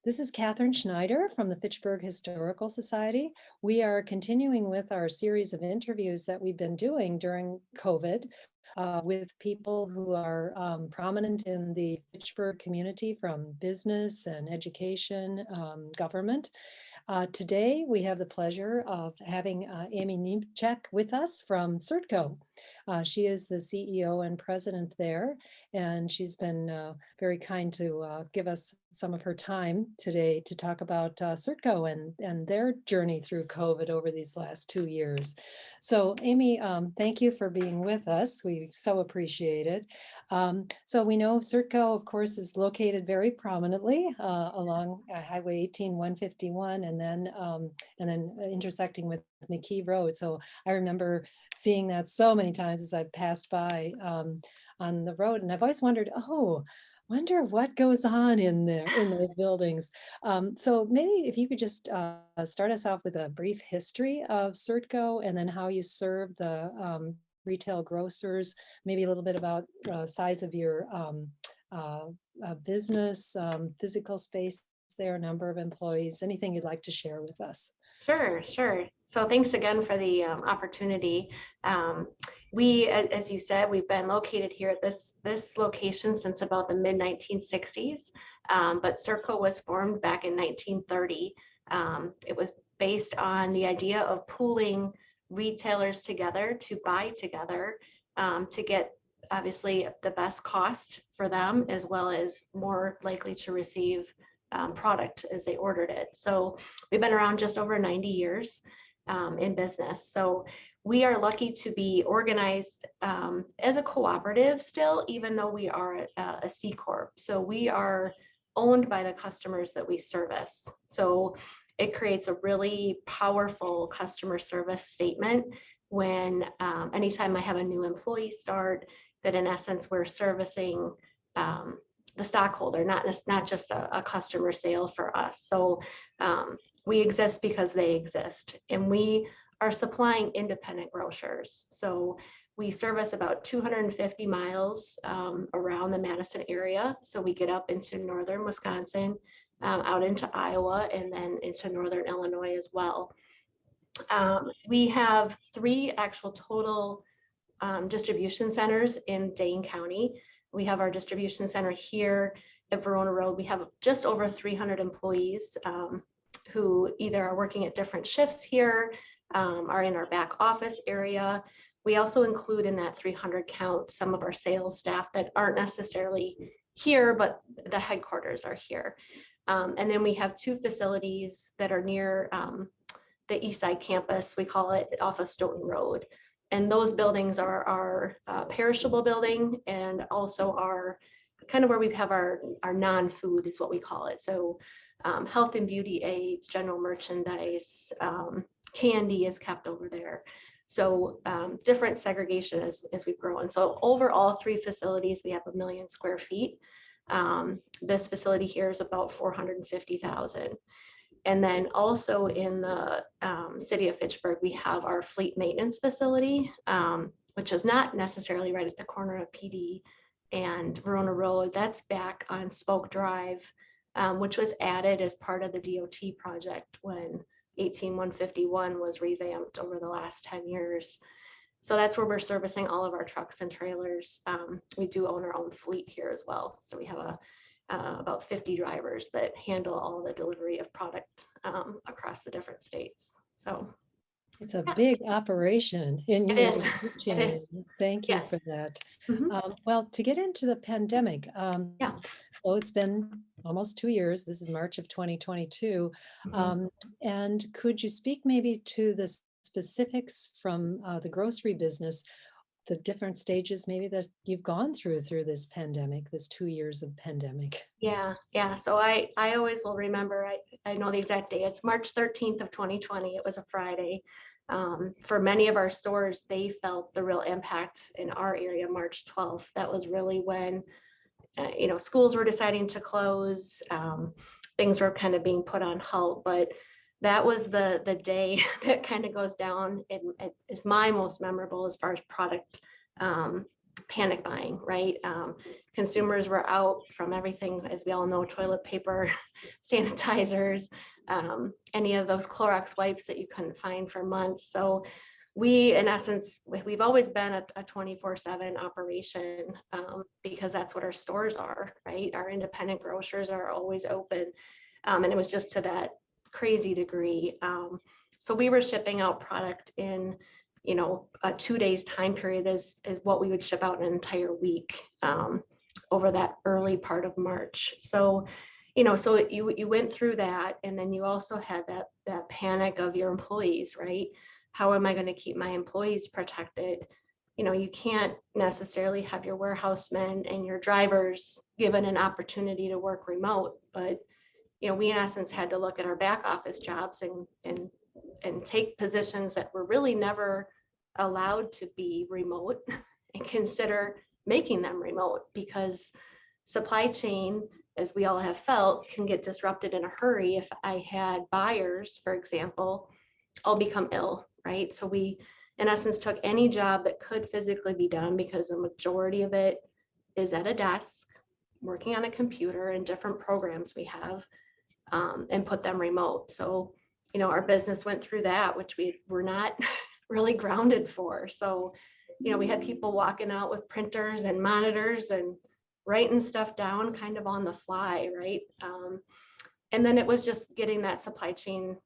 This is Catherine Schneider from the Fitchburg Historical Society. We are continuing with our series of interviews that we've been doing during COVID with people who are prominent in the Fitchburg community from business and education, government. Today, we have the pleasure of having Amy Niemczyk with us from Certco. She is the CEO and president there, and she's been very kind to give us some of her time today to talk about Certco and their journey through COVID over these last 2 years. So Amy, thank you for being with us. We so appreciate it. So we know Certco, of course, is located very prominently along Highway 18 151 and then intersecting with McKee Road. So I remember seeing that so many times as I passed by on the road, and I've always wondered, oh, wonder what goes on in there in those buildings. So maybe if you could just start us off with a brief history of Certco and then how you serve the retail grocers, maybe a little bit about size of your business, physical space there, number of employees, anything you'd like to share with us. Sure, sure. So thanks again for the opportunity. We, as you said, we've been located here at this location since about the mid 1960s, but Certco was formed back in 1930. It was based on the idea of pooling retailers together to buy together to get obviously the best cost for them, as well as more likely to receive product as they ordered it. So we've been around just over 90 years in business. So we are lucky to be organized as a cooperative still, even though we are a C Corp. So we are owned by the customers that we service. So it creates a really powerful customer service statement when anytime I have a new employee start, that in essence we're servicing the stockholder, not just a customer sale for us. So we exist because they exist, and we are supplying independent grocers. So we service about 250 miles around the Madison area. So we get up into northern Wisconsin, out into Iowa, and then into northern Illinois as well. We have 3 actual total distribution centers in Dane County. We have our distribution center here at Verona Road. We have just over 300 employees who either are working at different shifts here, are in our back office area. We also include in that 300 count some of our sales staff that aren't necessarily here, but the headquarters are here. And then we have 2 facilities that are near the Eastside campus, we call it, off of Stoughton Road. And those buildings are our perishable building, and also our kind of where we have our non-food is what we call it. So health and beauty aids, general merchandise, candy is kept over there. So different segregation as we grow. And so over all 3 facilities, we have 1 million square feet. This facility here is about 450,000. And then also in the city of Fitchburg, we have our fleet maintenance facility, which is not necessarily right at the corner of PD and Verona Road. That's back on Spoke Drive, which was added as part of the DOT project when 18151 was revamped over the last 10 years. So that's where we're servicing all of our trucks and trailers. We do own our own fleet here as well. So we have about 50 drivers that handle all the delivery of product across the different states. So it's a big operation in your chain. Thank you for that. Well, to get into the pandemic, so it's been almost 2 years. This is March of 2022. And could you speak maybe to the specifics from the grocery business, the different stages maybe that you've gone through this pandemic, this 2 years of pandemic? Yeah. So I always will remember, I know the exact day. It's March 13th of 2020. It was a Friday. For many of our stores, they felt the real impact in our area March 12th. That was really when, schools were deciding to close. Things were kind of being put on halt, but that was the day that kind of goes down. It is my most memorable as far as product panic buying, right? Consumers were out from everything, as we all know, toilet paper, sanitizers, any of those Clorox wipes that you couldn't find for months. So we, in essence, we've always been a 24/7 operation, because that's what our stores are, right? Our independent grocers are always open. And it was just to that crazy degree. So we were shipping out product in, a 2 days time period is what we would ship out in an entire week, over that early part of March. So, so you went through that, and then you also had that panic of your employees, right? How am I going to keep my employees protected? You can't necessarily have your warehousemen and your drivers given an opportunity to work remote, but we in essence had to look at our back office jobs and take positions that were really never allowed to be remote and consider making them remote, because supply chain, as we all have felt, can get disrupted in a hurry. If I had buyers, for example, all become ill, right? So we, in essence, took any job that could physically be done, because the majority of it is at a desk, working on a computer and different programs we have, and put them remote. So, our business went through that, which we were not really grounded for. So, we had people walking out with printers and monitors and writing stuff down kind of on the fly, right? And then it was just getting that supply chain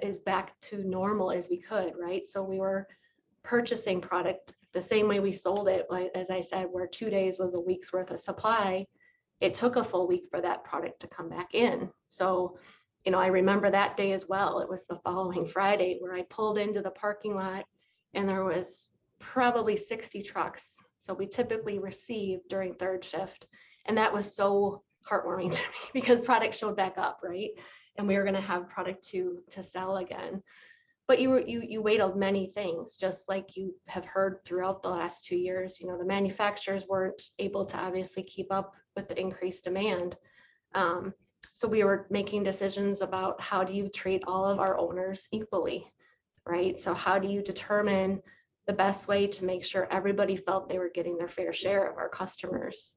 is back to normal as we could, right? So we were purchasing product the same way we sold it. Like, as I said, where 2 days was a week's worth of supply, it took a full week for that product to come back in. So, I remember that day as well. It was the following Friday where I pulled into the parking lot, and there was probably 60 trucks. So we typically receive during third shift. And that was so heartwarming to me, because product showed back up, right? And we were going to have product to sell again. But you wait on many things, just like you have heard throughout the last 2 years. The manufacturers weren't able to obviously keep up with the increased demand. So we were making decisions about, how do you treat all of our owners equally, right? So how do you determine the best way to make sure everybody felt they were getting their fair share of our customers?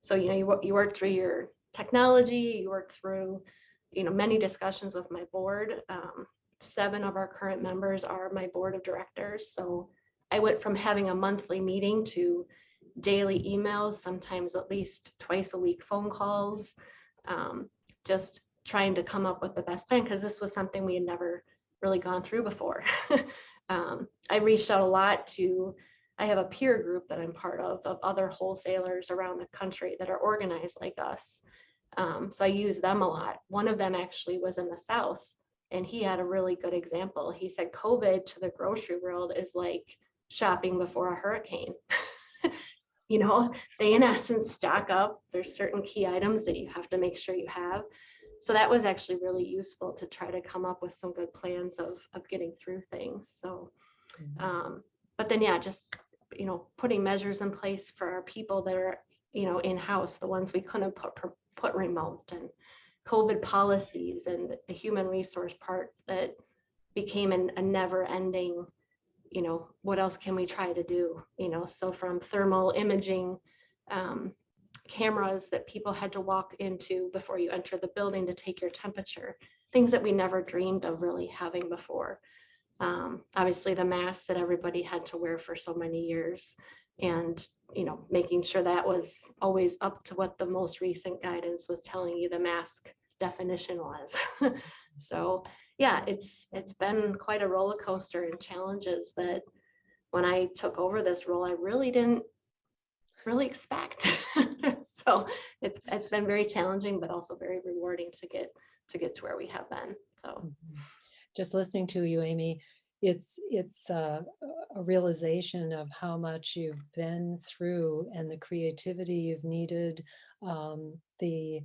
So you work through your technology, you work through many discussions with my board. 7 of our current members are my board of directors. So I went from having a monthly meeting to daily emails, sometimes at least twice a week phone calls, just trying to come up with the best plan, because this was something we had never really gone through before. I reached out a lot I have a peer group that I'm part of other wholesalers around the country that are organized like us. So I use them a lot. One of them actually was in the South, and he had a really good example. He said COVID to the grocery world is like shopping before a hurricane. They in essence stock up. There's certain key items that you have to make sure you have. So that was actually really useful to try to come up with some good plans of getting through things. So, but then, yeah, just, putting measures in place for our people that are, in-house, the ones we couldn't put remote, and COVID policies, and the human resource part that became a never ending, what else can we try to do? So from thermal imaging, cameras that people had to walk into before you enter the building to take your temperature, things that we never dreamed of really having before. Obviously the masks that everybody had to wear for so many years, and making sure that was always up to what the most recent guidance was telling you the mask definition was. So yeah, it's been quite a roller coaster, and challenges that when I took over this role, I really didn't expect. So it's been very challenging, but also very rewarding to get to where we have been. So just listening to you, Amy, it's a realization of how much you've been through, and the creativity you've needed, the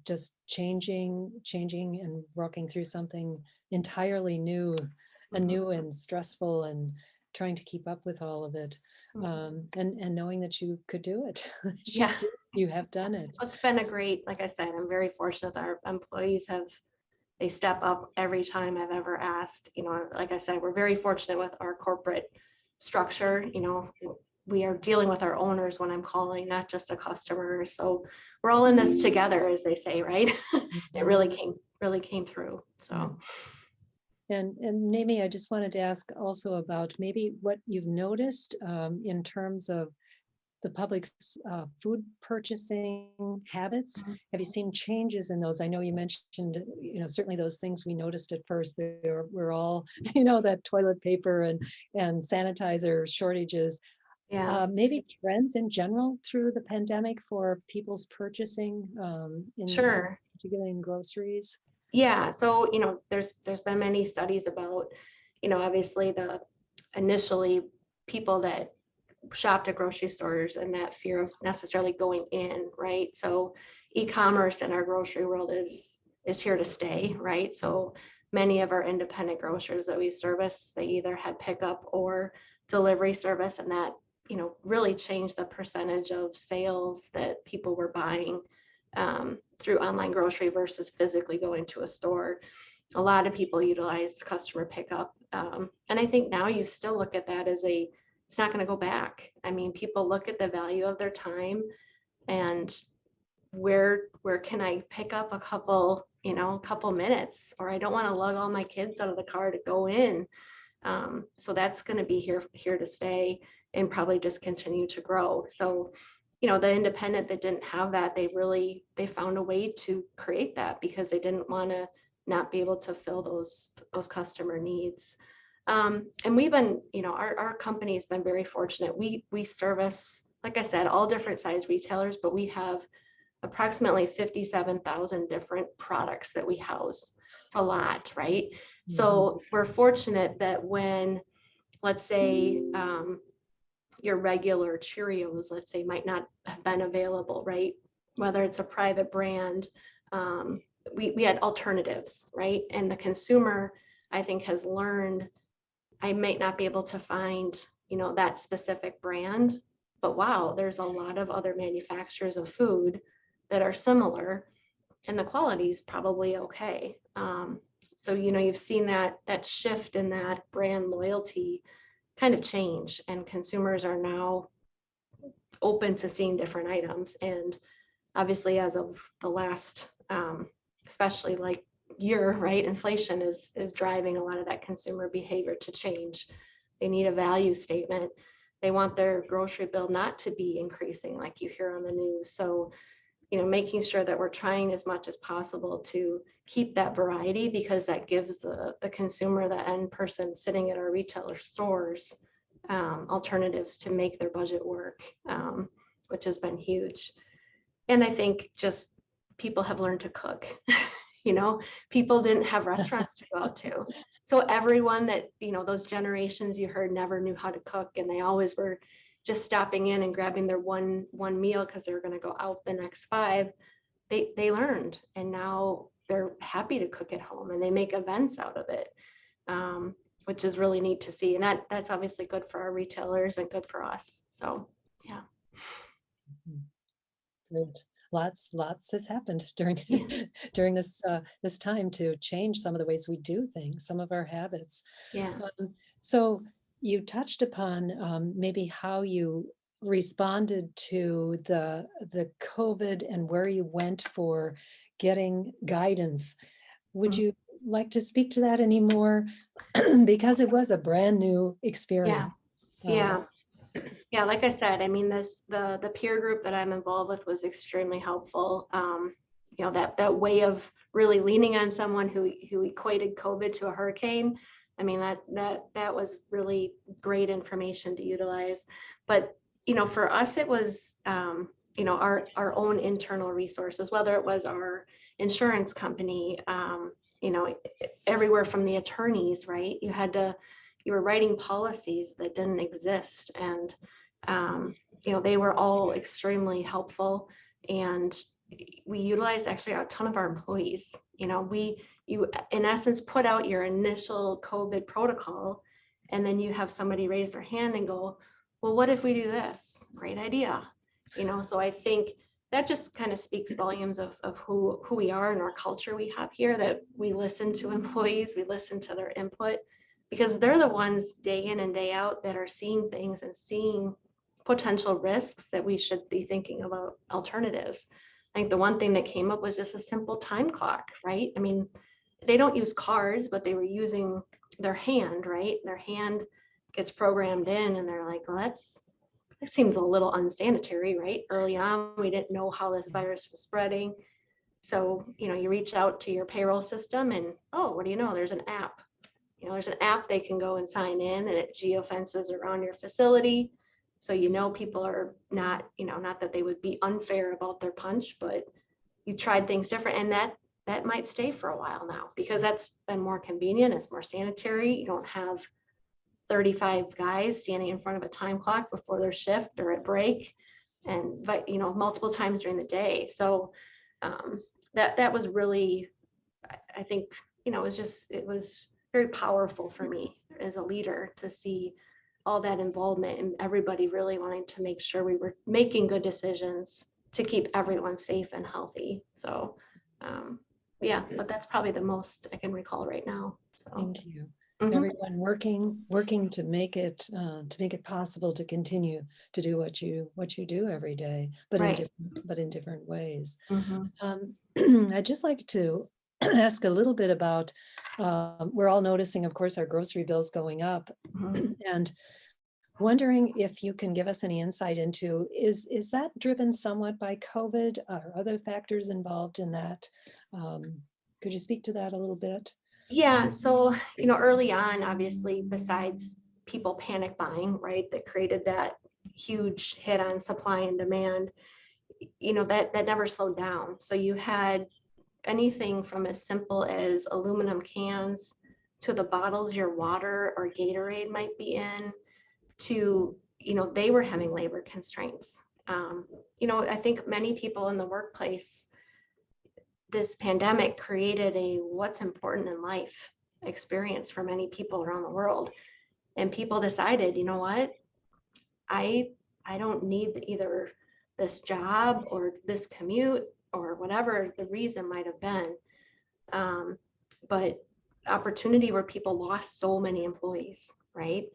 just changing and working through something entirely new, new and stressful, and trying to keep up with all of it, and knowing that you could do it. Yeah, you have done it. It's been a great, like I said, I'm very fortunate that our employees they step up every time I've ever asked. Like I said, we're very fortunate with our corporate structure. we are dealing with our owners when I'm calling, not just a customer. So we're all in this together, as they say, right? It really came through. So. And Naomi, I just wanted to ask also about maybe what you've noticed in terms of the public's food purchasing habits. Have you seen changes in those? I know you mentioned, certainly those things we noticed at first. We're all, that toilet paper and sanitizer shortages. Yeah. Maybe trends in general through the pandemic for people's purchasing, Sure. particularly in groceries. Yeah. So, there's been many studies about, obviously initially people that shopped at grocery stores and that fear of necessarily going in, right? So e-commerce in our grocery world is here to stay, right? So many of our independent grocers that we service, they either had pickup or delivery service, and that, really changed the percentage of sales that people were buying through online grocery versus physically going to a store. A lot of people utilized customer pickup. And I think now you still look at that as it's not going to go back. I mean, people look at the value of their time and where can I pick up a couple minutes, or I don't want to lug all my kids out of the car to go in. So that's going to be here to stay and probably just continue to grow. So, the independent that didn't have that, they found a way to create that because they didn't want to not be able to fill those customer needs. And we've been, our company has been very fortunate. We service, like I said, all different size retailers, but we have approximately 57,000 different products that we house. It's a lot, right? Mm-hmm. So we're fortunate that when, let's say, your regular Cheerios, let's say, might not have been available, right? Whether it's a private brand, we had alternatives, right? And the consumer, I think, has learned, I might not be able to find, that specific brand, but wow, there's a lot of other manufacturers of food that are similar and the quality is probably okay. So, you've seen that shift in that brand loyalty kind of change, and consumers are now open to seeing different items. And obviously, as of the last, especially like year, right, inflation is driving a lot of that consumer behavior to change. They need a value statement. They want their grocery bill not to be increasing like you hear on the news. So, making sure that we're trying as much as possible to keep that variety, because that gives the consumer, the end person sitting at our retailer stores, alternatives to make their budget work, which has been huge. And I think just people have learned to cook. People didn't have restaurants to go out to. So everyone that, those generations you heard never knew how to cook, and they always were just stopping in and grabbing their one meal because they were going to go out the next 5. They learned, and now they're happy to cook at home, and they make events out of it, which is really neat to see. And that's obviously good for our retailers and good for us. So, yeah. Great. Lots has happened during during this time to change some of the ways we do things, some of our habits. Yeah. So you touched upon maybe how you responded to the COVID and where you went for getting guidance. Would you like to speak to that anymore? Because it was a brand new experience. Yeah, like I said, I mean, the peer group that I'm involved with was extremely helpful. That way of really leaning on someone who equated COVID to a hurricane. I mean, that was really great information to utilize. But, for us, it was, our own internal resources, whether it was our insurance company, everywhere from the attorneys, right? You were writing policies that didn't exist. And, they were all extremely helpful. And we utilized actually a ton of our employees. You in essence put out your initial COVID protocol, and then you have somebody raise their hand and go, well, what if we do this? Great idea. So I think that just kind of speaks volumes of who we are and our culture we have here, that we listen to employees, we listen to their input, because they're the ones day in and day out that are seeing things and seeing potential risks that we should be thinking about alternatives. I think the one thing that came up was just a simple time clock, right? I mean, they don't use cards, but they were using their hand, right? Their hand gets programmed in and they're like, well, that seems a little unsanitary, right? Early on, we didn't know how this virus was spreading. So, you reach out to your payroll system and, oh, what do you know? There's an app. There's an app they can go and sign in, and it geofences around your facility. So, people are not, not that they would be unfair about their punch, but you tried things different. And that might stay for a while now because that's been more convenient. It's more sanitary. You don't have 35 guys standing in front of a time clock before their shift or at break, but multiple times during the day. So that was really, I think, it was very powerful for me as a leader to see all that involvement and everybody really wanting to make sure we were making good decisions to keep everyone safe and healthy. So yeah, but that's probably the most I can recall right now. So Thank you. mhm. Everyone working to make it possible to continue to do what you do every day, but Right. in different ways. Mhm. I'd just like to ask a little bit about, we're all noticing, of course, our grocery bills going up, Mhm. and wondering if you can give us any insight into, is that driven somewhat by COVID or other factors involved in that? Could you speak to that a little bit? Yeah, so early on, obviously, besides people panic buying, right, that created that huge hit on supply and demand, that never slowed down. So you had anything from as simple as aluminum cans to the bottles your water or Gatorade might be in, to they were having labor constraints. I think many people in the workplace, this pandemic created a what's important in life experience for many people around the world, and people decided, you know what, I I don't need either this job or this commute or whatever the reason might have been. But opportunity where people lost so many employees, right?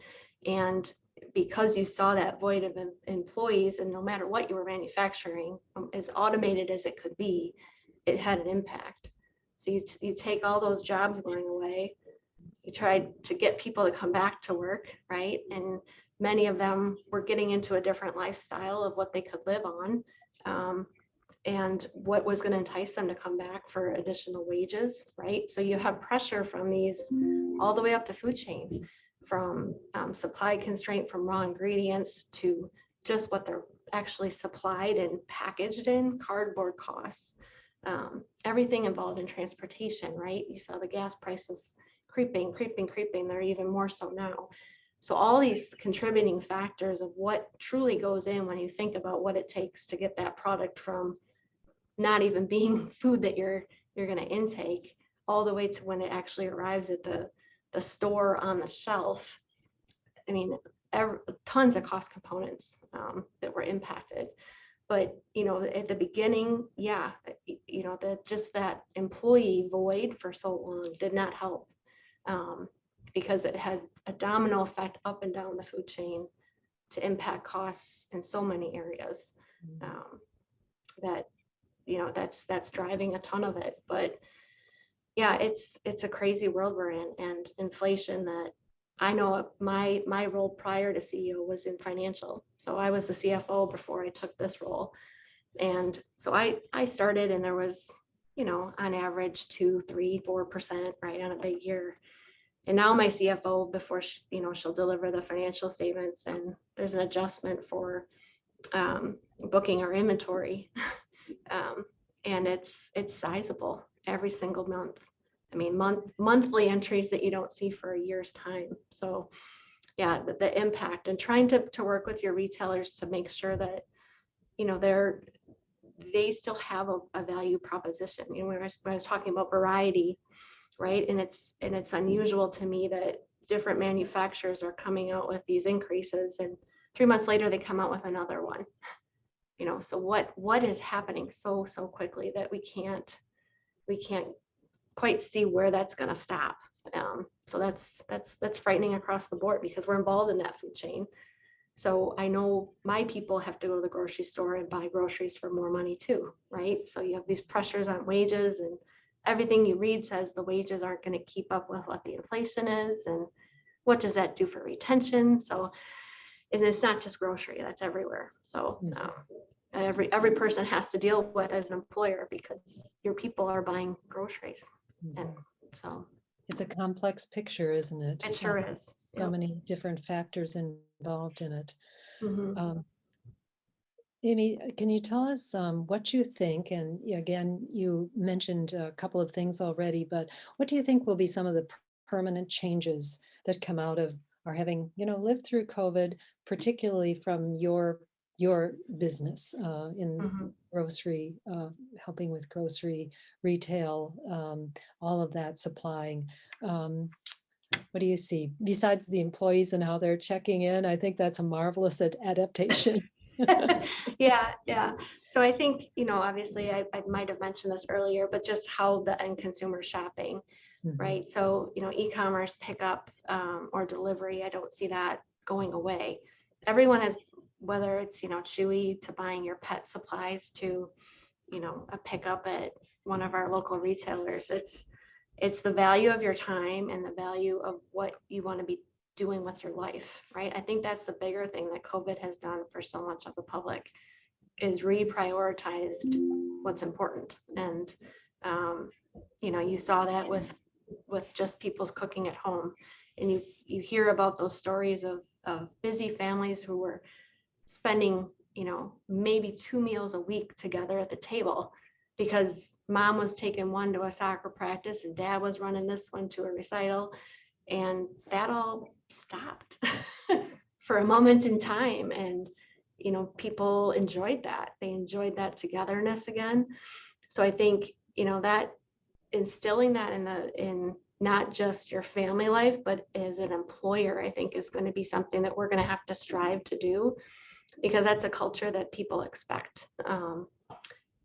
And because you saw that void of employees, and no matter what you were manufacturing, as automated as it could be, it had an impact. So you take all those jobs going away, you tried to get people to come back to work, right? And many of them were getting into a different lifestyle of what they could live on. And what was going to entice them to come back for additional wages, right? So you have pressure from these all the way up the food chain, from supply constraint from raw ingredients to just what they're actually supplied and packaged in, cardboard costs, everything involved in transportation, right? You saw the gas prices creeping. They're even more so now. So all these contributing factors of what truly goes in when you think about what it takes to get that product from not even being food that you're going to intake all the way to when it actually arrives at the store on the shelf. I mean, tons of cost components that were impacted. But at the beginning, yeah, just that employee void for so long did not help, because it had a domino effect up and down the food chain to impact costs in so many areas, that that's driving a ton of it. But yeah, it's a crazy world we're in, and inflation that I know my role prior to CEO was in financial. So I was the CFO before I took this role. And so I started, and there was, on average 2, 3, 4%, right, on a big year. And now my CFO, before she'll deliver the financial statements, and there's an adjustment for booking our inventory. And it's sizable every single month. I mean, monthly entries that you don't see for a year's time. So yeah, the impact, and trying to work with your retailers to make sure that, they still have a value proposition. When I was talking about variety, right? And it's unusual to me that different manufacturers are coming out with these increases, and 3 months later they come out with another one. So what is happening so quickly that we can't quite see where that's going to stop. So that's frightening across the board because we're involved in that food chain. So I know my people have to go to the grocery store and buy groceries for more money too, right? So you have these pressures on wages, and everything you read says the wages aren't going to keep up with what the inflation is. And what does that do for retention? So, and it's not just grocery, that's everywhere. So every person has to deal with as an employer because your people are buying groceries. And so it's a complex picture, isn't it? it sure is. So many different factors involved in it. Mm-hmm. Amy, can you tell us what you think? And again, you mentioned a couple of things already, but what do you think will be some of the permanent changes that come out of our having, lived through COVID, particularly from your business in Mm-hmm. grocery, helping with grocery retail, all of that supplying. What do you see besides the employees and how they're checking in? I think that's a marvelous adaptation. Yeah. So I think, obviously I might have mentioned this earlier, but just how the end consumer shopping, right? So, e-commerce pickup or delivery, I don't see that going away. Everyone has, whether it's, Chewy to buying your pet supplies to, a pickup at one of our local retailers. It's the value of your time and the value of what you want to be doing with your life, right? I think that's the bigger thing that COVID has done for so much of the public is reprioritized what's important. And, you saw that with just people's cooking at home. And you hear about those stories of busy families who were spending, maybe 2 meals a week together at the table because mom was taking one to a soccer practice and dad was running this one to a recital. And that all stopped for a moment in time. And, people enjoyed that. They enjoyed that togetherness again. So I think, that instilling that in not just your family life, but as an employer, I think is going to be something that we're going to have to strive to do because that's a culture that people expect.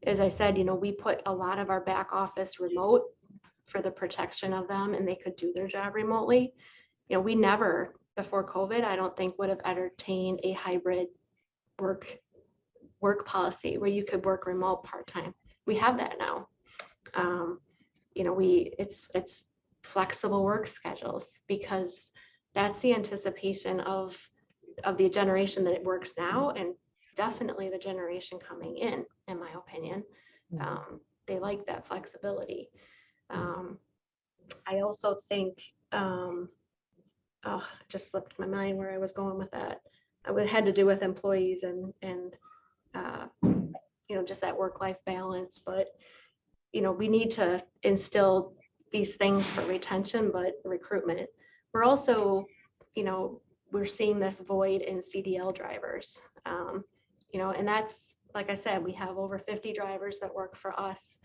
As I said, we put a lot of our back office remote for the protection of them and they could do their job remotely. We never, before COVID, I don't think would have entertained a hybrid work policy where you could work remote part-time. We have that now. It's flexible work schedules because that's the anticipation of the generation that it works now and definitely the generation coming in my opinion. They like that flexibility. I also think, just slipped my mind where I was going with that. It had to do with employees and just that work-life balance. But, we need to instill these things for retention, but recruitment. We're also, we're seeing this void in CDL drivers. And that's, like I said, we have over 50 drivers that work for us.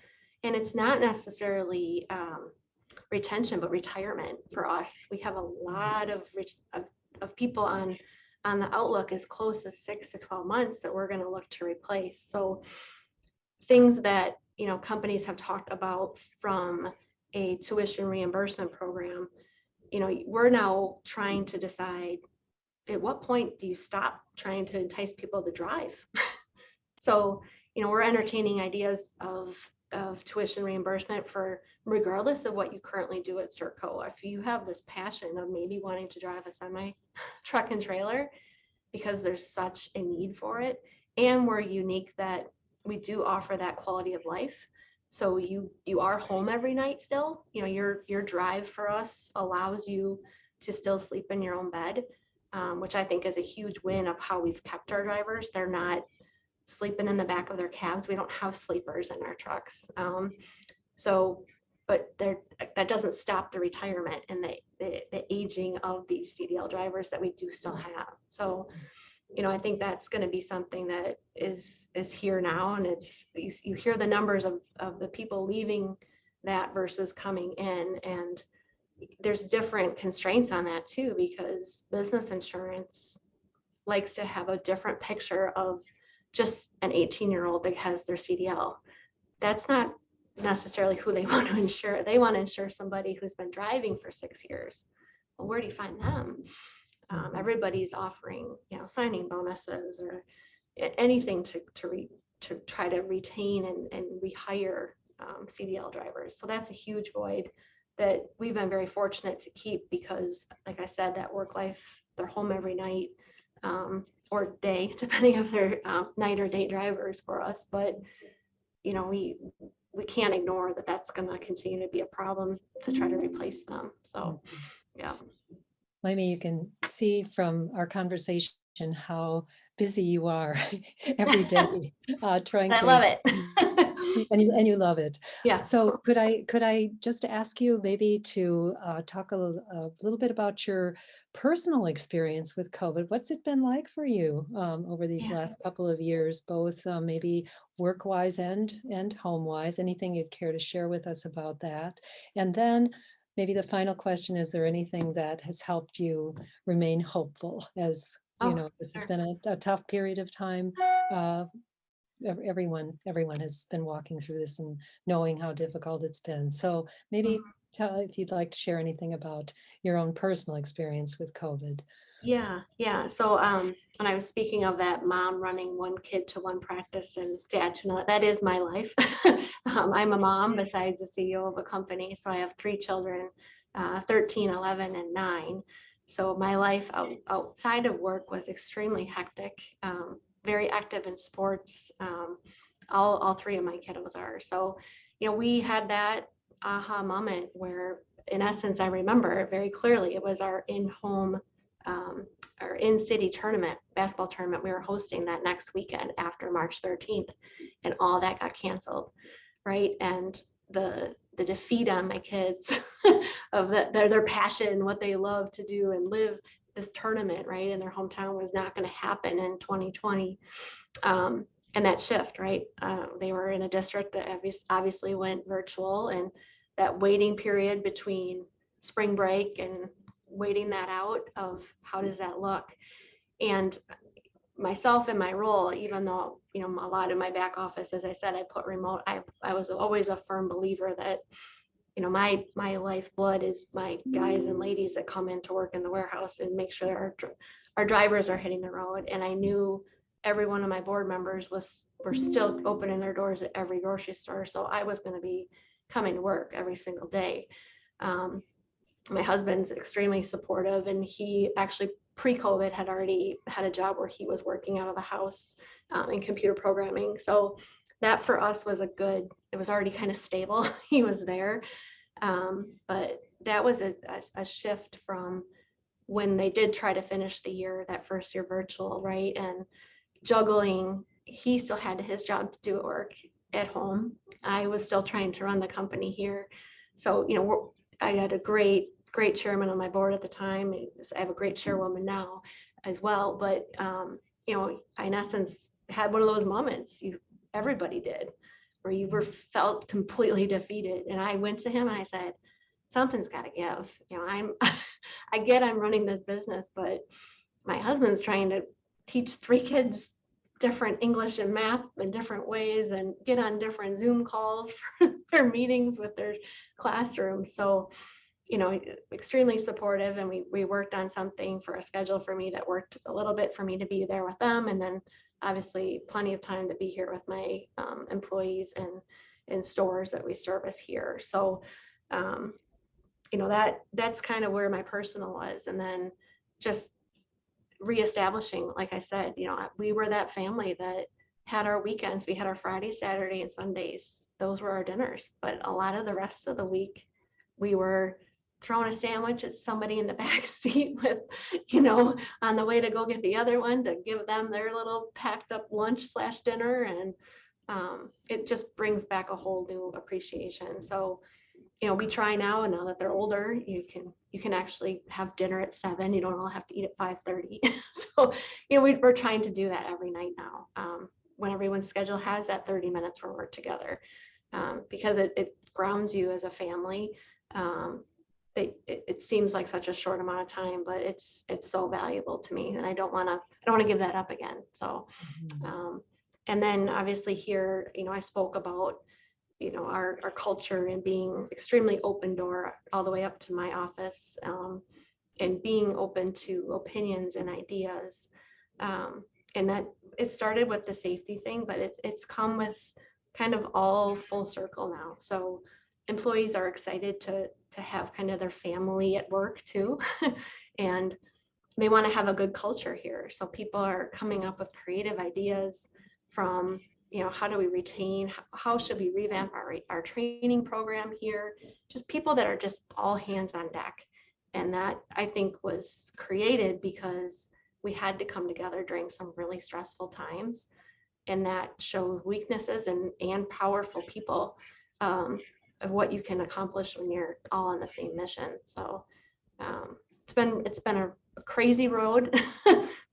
And it's not necessarily retention, but retirement for us. We have a lot of people on the outlook as close as 6 to 12 months that we're going to look to replace. So things that, companies have talked about from a tuition reimbursement program, we're now trying to decide at what point do you stop trying to entice people to drive? So, we're entertaining ideas of tuition reimbursement for regardless of what you currently do at Certco. If you have this passion of maybe wanting to drive a semi truck and trailer because there's such a need for it, and we're unique that we do offer that quality of life. So you are home every night still. Your drive for us allows you to still sleep in your own bed, which I think is a huge win of how we've kept our drivers. They're not sleeping in the back of their cabs. We don't have sleepers in our trucks. But that doesn't stop the retirement and the aging of these CDL drivers that we do still have. So, I think that's going to be something that is here now. And it's, you hear the numbers of the people leaving that versus coming in. And there's different constraints on that too, because business insurance likes to have a different picture of just an 18-year-old that has their CDL. That's not necessarily who they want to insure. They want to insure somebody who's been driving for 6 years. Well, where do you find them? Everybody's offering, signing bonuses or anything to try to retain and rehire CDL drivers. So that's a huge void that we've been very fortunate to keep because, like I said, that work life, they're home every night or day, depending if they're night or day drivers for us. But we can't ignore that that's going to continue to be a problem to try to replace them. So, yeah. Well, I mean, you can see from our conversation how busy you are every day trying I to. love it. And you love it. Yeah. So could I just ask you maybe to talk a little bit about your personal experience with COVID? What's it been like for you over these last couple of years, both maybe work-wise and home-wise? Anything you'd care to share with us about that? And then maybe the final question, is there anything that has helped you remain hopeful as, this has been a tough period of time. Everyone has been walking through this and knowing how difficult it's been. So maybe tell if you'd like to share anything about your own personal experience with COVID. Yeah. So when I was speaking of that mom running one kid to one practice and dad to another, that is my life. I'm a mom besides the CEO of a company. So I have 3 children, 13, 11, and 9. So my life outside of work was extremely hectic, very active in sports. All 3 of my kiddos are. So, we had that aha moment where, in essence, I remember very clearly, it was our in-home our in-city tournament, basketball tournament we were hosting that next weekend after March 13th, and all that got canceled, right? And the defeat on my kids of their passion, what they love to do and live this tournament, right, in their hometown was not going to happen in 2020. And that shift, right? They were in a district that obviously went virtual, and that waiting period between spring break and waiting that out of how does that look. And myself in my role, even though a lot of my back office, as I said, I put remote, I was always a firm believer that my lifeblood is my guys and ladies that come in to work in the warehouse and make sure our drivers are hitting the road. And I knew every one of my board members were still opening their doors at every grocery store, so I was going to be coming to work every single day. My husband's extremely supportive, and he actually pre-COVID had already had a job where he was working out of the house in computer programming. So that for us was it was already kind of stable. He was there. But that was a shift from when they did try to finish the year, that first year virtual, right? And juggling, he still had his job to do at work at home. I was still trying to run the company here. So, I had a great chairman on my board at the time. I have a great chairwoman now as well. But, I, in essence, had one of those moments, everybody did, where you felt completely defeated. And I went to him and I said, something's got to give. I get I'm running this business, but my husband's trying to teach 3 kids different English and math in different ways and get on different Zoom calls for their meetings with their classrooms. So, extremely supportive, and we worked on something for a schedule for me that worked a little bit for me to be there with them, and then obviously plenty of time to be here with my employees and in stores that we service here. So that's kind of where my personal was. And then just reestablishing, like I said, we were that family that had our weekends. We had our Friday, Saturday, and Sundays. Those were our dinners. But a lot of the rest of the week, we were throwing a sandwich at somebody in the back seat with, on the way to go get the other one to give them their little packed up lunch/dinner. And it just brings back a whole new appreciation. So, we try now, and now that they're older, you can actually have dinner at 7. You don't all have to eat at 5:30. So, we're trying to do that every night now. When everyone's schedule has that 30 minutes where we're together, because it grounds you as a family. It seems like such a short amount of time, but it's so valuable to me, and I don't want to give that up again. So, and then obviously here, I spoke about, our culture and being extremely open door all the way up to my office. and being open to opinions and ideas. And that it started with the safety thing, but it's come with kind of all full circle now. So employees are excited to have kind of their family at work too. And they want to have a good culture here. So people are coming up with creative ideas from, how do we retain, how should we revamp our training program here? Just people that are just all hands on deck. And that, I think, was created because we had to come together during some really stressful times. And that shows weaknesses and powerful people, of what you can accomplish when you're all on the same mission. So it's been a crazy road,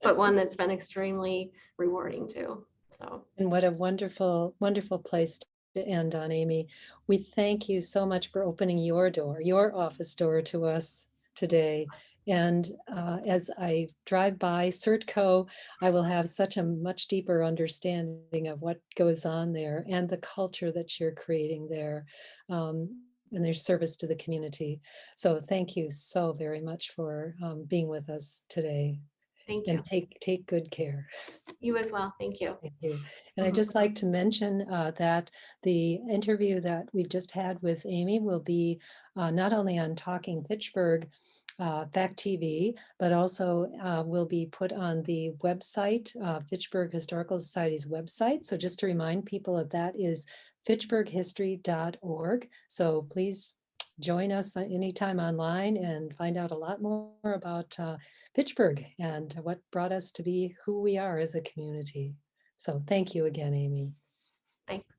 but one that's been extremely rewarding too. So And what a wonderful, wonderful place to end on, Amy. We thank you so much for opening your door, your office door to us today. And as I drive by Certco, I will have such a much deeper understanding of what goes on there and the culture that you're creating there, and their service to the community. So thank you so very much for being with us today, thank you. and take good care. You as well. Thank you. Thank you. And I'd just like to mention that the interview that we've just had with Amy will be not only on Talking Fitchburg Fact TV, but also will be put on the website, Fitchburg Historical Society's website. So just to remind people that is fitchburghistory.org. So please join us anytime online and find out a lot more about Fitchburg and what brought us to be who we are as a community. So thank you again, Amy. Thanks.